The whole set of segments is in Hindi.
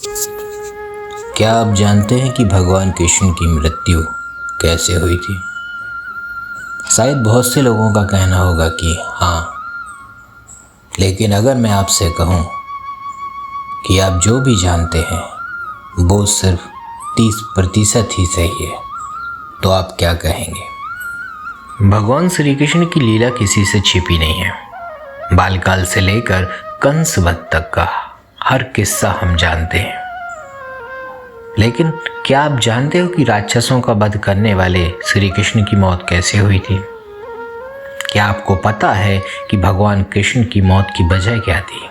क्या आप जानते हैं कि भगवान कृष्ण की मृत्यु कैसे हुई थी? शायद बहुत से लोगों का कहना होगा कि हाँ, लेकिन अगर मैं आपसे कहूँ कि आप जो भी जानते हैं वो सिर्फ 30% ही सही है, तो आप क्या कहेंगे? भगवान श्री कृष्ण की लीला किसी से छिपी नहीं है। बालकाल से लेकर कंस वध तक का हर किस्सा हम जानते हैं। लेकिन क्या आप जानते हो कि राक्षसों का वध करने वाले श्री कृष्ण की मौत कैसे हुई थी? क्या आपको पता है कि भगवान कृष्ण की मौत की वजह क्या थी?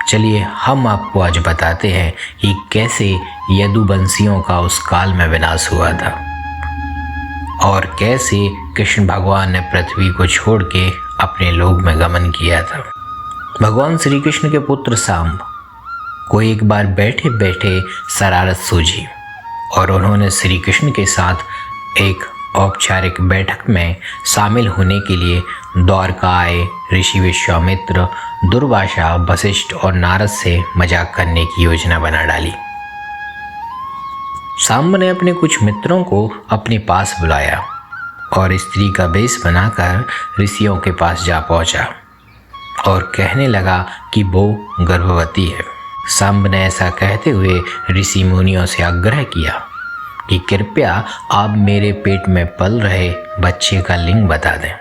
चलिए हम आपको आज बताते हैं कि कैसे यदुवंशियों का उस काल में विनाश हुआ था और कैसे कृष्ण भगवान ने पृथ्वी को छोड़ के अपने लोक में गमन किया था। भगवान श्री कृष्ण के पुत्र सांब को एक बार बैठे बैठे शरारत सूझी और उन्होंने श्री कृष्ण के साथ एक औपचारिक बैठक में शामिल होने के लिए द्वारका आए ऋषि विश्वामित्र, दुर्वासा, वशिष्ठ और नारद से मजाक करने की योजना बना डाली। सांब ने अपने कुछ मित्रों को अपने पास बुलाया और स्त्री का वेश बनाकर ऋषियों के पास जा पहुंचा और कहने लगा कि वो गर्भवती है। सांब ने ऐसा कहते हुए ऋषि मुनियों से आग्रह किया कि कृपया आप मेरे पेट में पल रहे बच्चे का लिंग बता दें।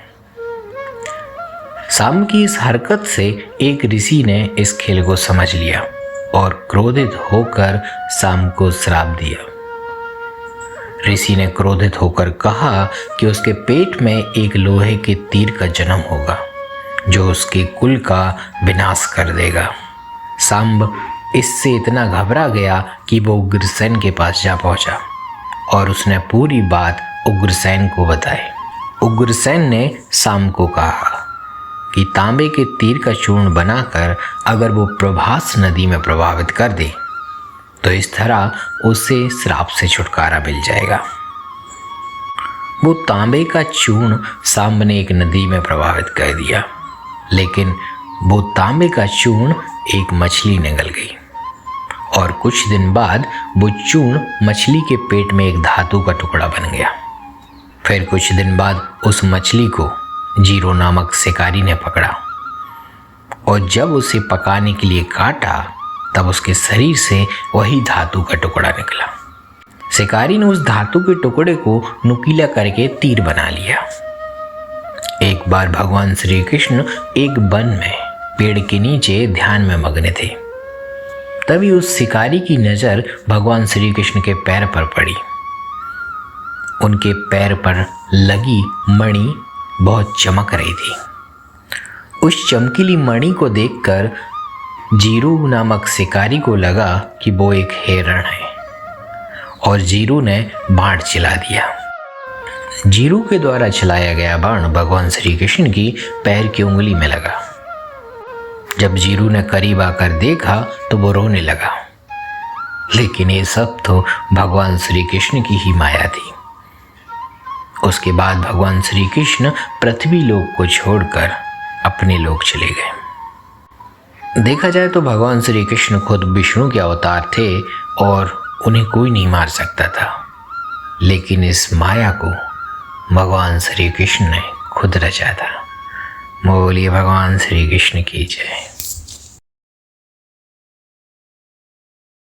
सांब की इस हरकत से एक ऋषि ने इस खेल को समझ लिया और क्रोधित होकर सांब को श्राप दिया। ऋषि ने क्रोधित होकर कहा कि उसके पेट में एक लोहे के तीर का जन्म होगा जो उसके कुल का विनाश कर देगा। सांब इससे इतना घबरा गया कि वो उग्रसेन के पास जा पहुंचा और उसने पूरी बात उग्रसेन को बताई। उग्रसेन ने सांब को कहा कि तांबे के तीर का चूर्ण बनाकर अगर वो प्रभास नदी में प्रभावित कर दे तो इस तरह उसे श्राप से छुटकारा मिल जाएगा। वो तांबे का चूर्ण सांब ने एक नदी में प्रभावित कर दिया, लेकिन वो तांबे का चूर्ण एक मछली निगल गई और कुछ दिन बाद वो चूर्ण मछली के पेट में एक धातु का टुकड़ा बन गया। फिर कुछ दिन बाद उस मछली को जीरो नामक शिकारी ने पकड़ा और जब उसे पकाने के लिए काटा तब उसके शरीर से वही धातु का टुकड़ा निकला। शिकारी ने उस धातु के टुकड़े को नुकीला करके तीर बना लिया। एक बार भगवान श्री कृष्ण एक वन में पेड़ के नीचे ध्यान में मग्न थे। तभी उस शिकारी की नजर भगवान श्री कृष्ण के पैर पर पड़ी। उनके पैर पर लगी मणि बहुत चमक रही थी। उस चमकीली मणि को देखकर जीरू नामक शिकारी को लगा कि वो एक हिरण है और जीरू ने बाण चला दिया। जीरू के द्वारा चलाया गया बाण भगवान श्री कृष्ण की पैर की उंगली में लगा। जब जीरू ने करीब आकर देखा तो वो रोने लगा, लेकिन ये सब तो भगवान श्री कृष्ण की ही माया थी। उसके बाद भगवान श्री कृष्ण पृथ्वी लोक को छोड़कर अपने लोक चले गए। देखा जाए तो भगवान श्री कृष्ण खुद विष्णु के अवतार थे और उन्हें कोई नहीं मार सकता था, लेकिन इस माया को भगवान श्री कृष्ण ने खुद रचा था। बोलिए भगवान श्री कृष्ण की जय।